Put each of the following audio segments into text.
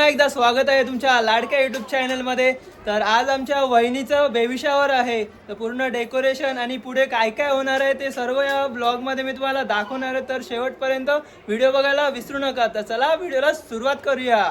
एकदा स्वागत आहे तुमच्या लाडक्या युट्यूब चॅनलमध्ये। तर आज आमच्या वहिनीचं बेबी शॉवर आहे, तर पूर्ण डेकोरेशन आणि पुढे काय काय होणार आहे ते सर्व या ब्लॉगमध्ये मी तुम्हाला दाखवणार आहे। तर शेवटपर्यंत व्हिडिओ बघायला विसरू नका। तर चला व्हिडिओला सुरुवात करूया।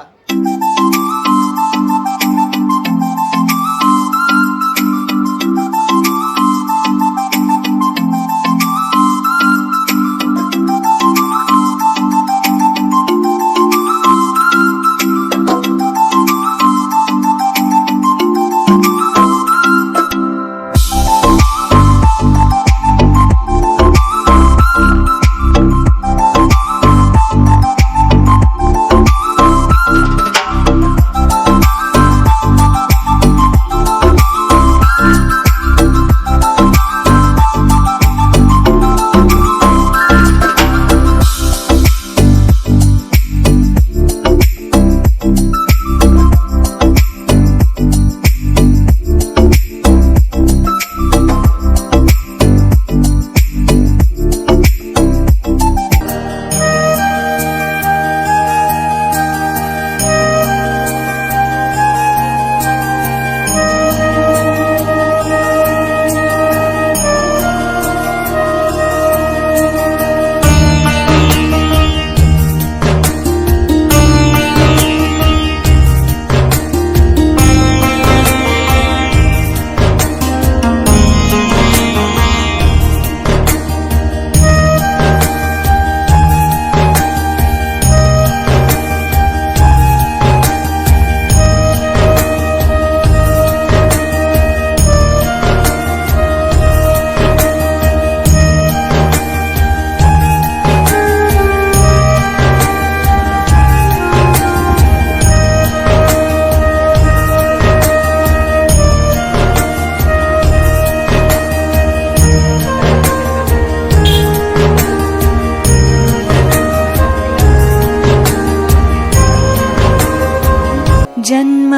जन्म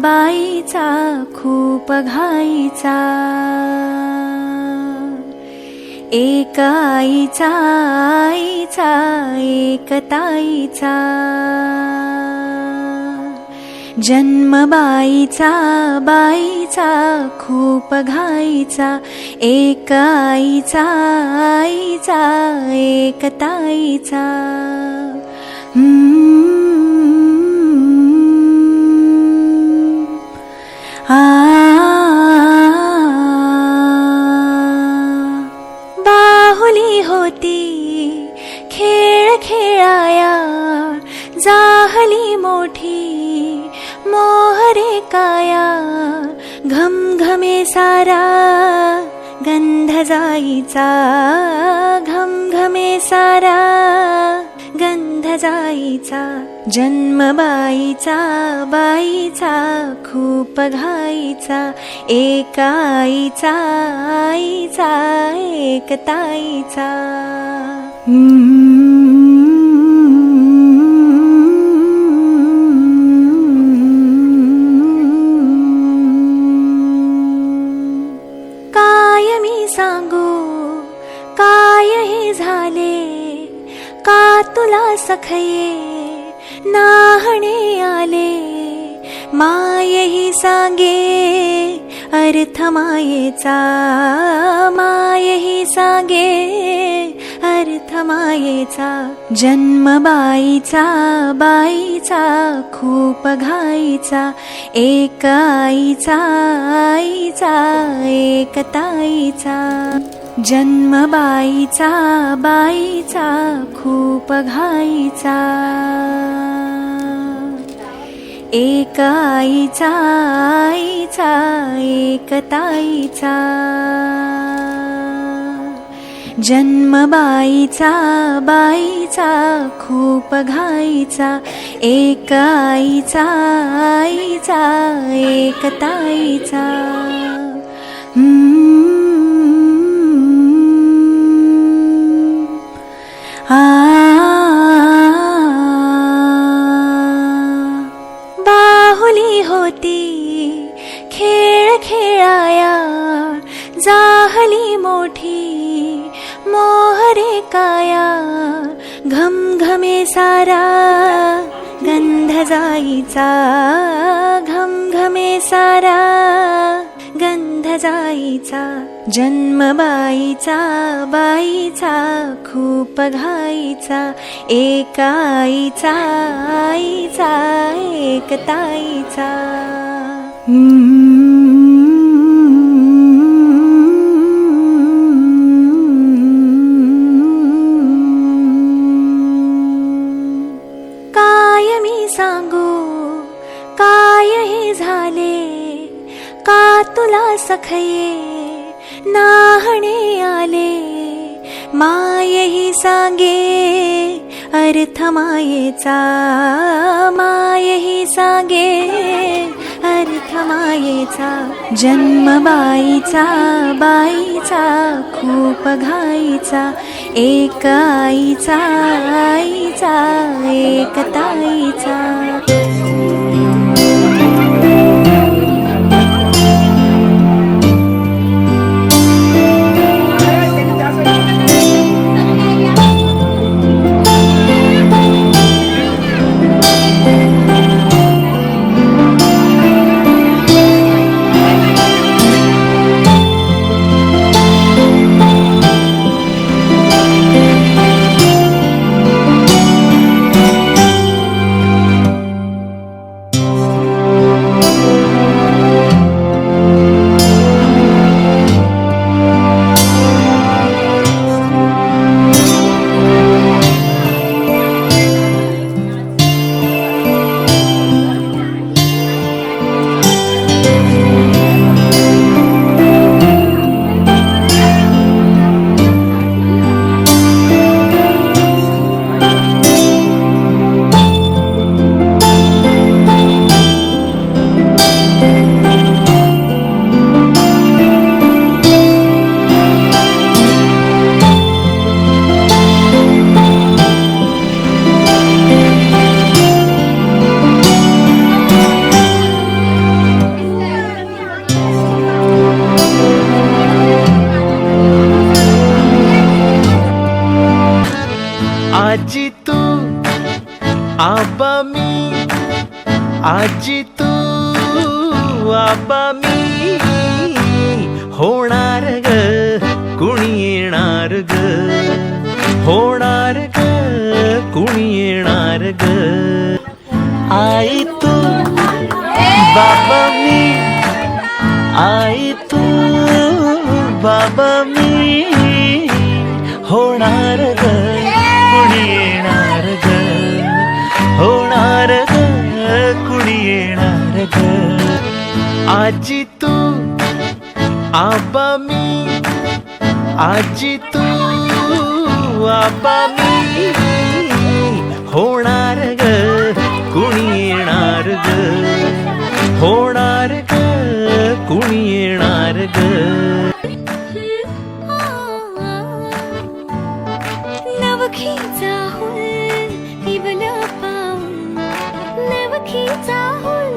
बाईचा खूप घाईचा, एक आईचा एक ताईचा। जन्म बाईचा खूप घाईचा, एक आईचा एक ताईचा। बाहुली होती खेळ खेळाया, जाहली मोठी मोहरे काया। घमघमे सारा गंध जाईचा, घमघमे सारा गंध जाईचा। जन्म बाईचा खूप घाईचा, एक आईचा एक ताईचा। काय मी सांगू काय हे झाले, का तुला सखये नाहणे आले। माये ही सांगे अर्थ मायेचा, माये ही सांगे अर्थ मायेचा। जन्म बाईचा खूप घाईचा, एक आईचा एक ताईचा। जन्म बाईचा खूप घाईचा, एक आईचा एक ताईचा। जन्म बाईचा खूप घाईचा, एक आईचा एक ताईचा। बाहुली होती खेळ खेळाया, जाहली मोठी मोहरे काया। घमघमे सारा गंध जाईचा घमघमे सारा, गंध जाईचा जन्म बाईचा, बाईचा खूप घाईचा, एक आईचा, आईचा एक ताईचा. काय मी सांगू काय हे झाले, का तुला सखये नाहणे आले, माये ही सांगे अर्थ मायेचा, माये ही सांगे अर्थ मायेचा, जन्म बाईचा, बाईचा खूप घाईचा, एक आईचा, आईचा एक ताईचा. आजी तू आबा मी, आजी तू आबा मी, होणार ग कुणी येणार ग, होणार ग कुणी येणार ग. आई तू बाबा मी, आई तू बाबा मी, होणार ग कुणी येणार ग, होणार ग कुणी येणार ग. आजी तू आबा मी, आजी तू आबा मी, होणार ग कुणी येणार ग, होणार ग कुणी येणार ग. नवखीचा हुल इवल पाऊल, नवखीचा हुल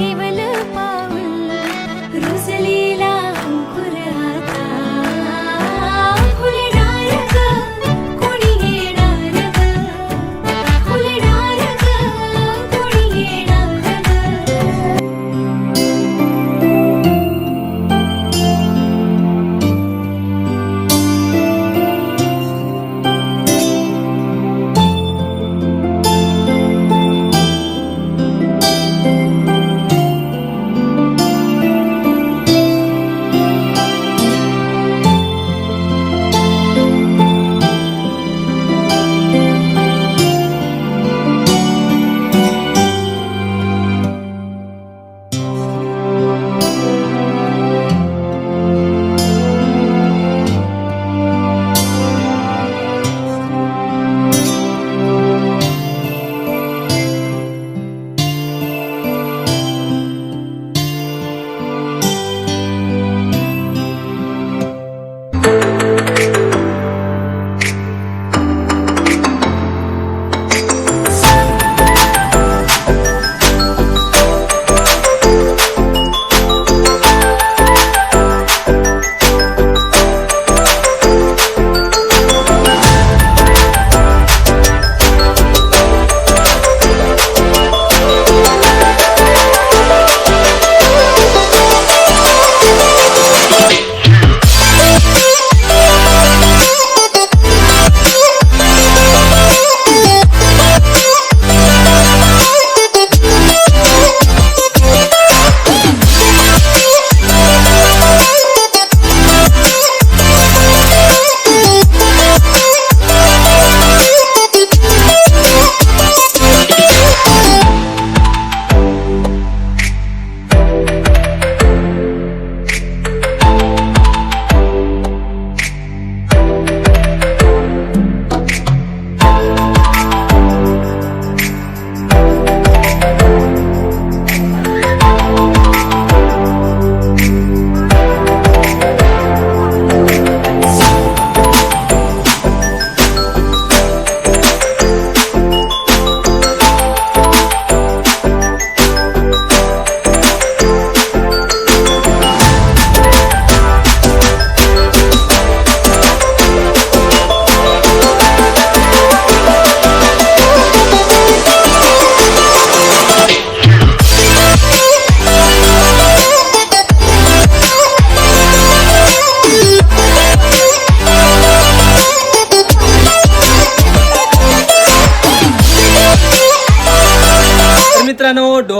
इवल पाऊल, रुजलेला अंकुर आता फुलणार ग कोणी येणार ग, फुलणार ग कोणी येणार ग.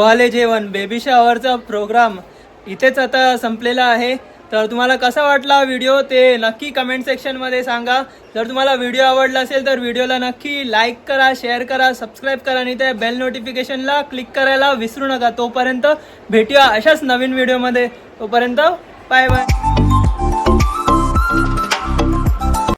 डोहाळे जेवण बेबी शॉवरचा प्रोग्राम इथेच आता संपलेला आहे. तर तुम्हाला कसा वाटला व्हिडिओ ते नक्की कमेंट सेक्शनमध्ये सांगा. जर तुम्हाला व्हिडिओ आवडला असेल तर व्हिडिओला नक्की लाईक करा, शेअर करा, सबस्क्राईब करा आणि त्या बेल नोटिफिकेशनला क्लिक करायला विसरू नका. तोपर्यंत भेटूया अशाच नवीन व्हिडिओमध्ये. तोपर्यंत बाय बाय.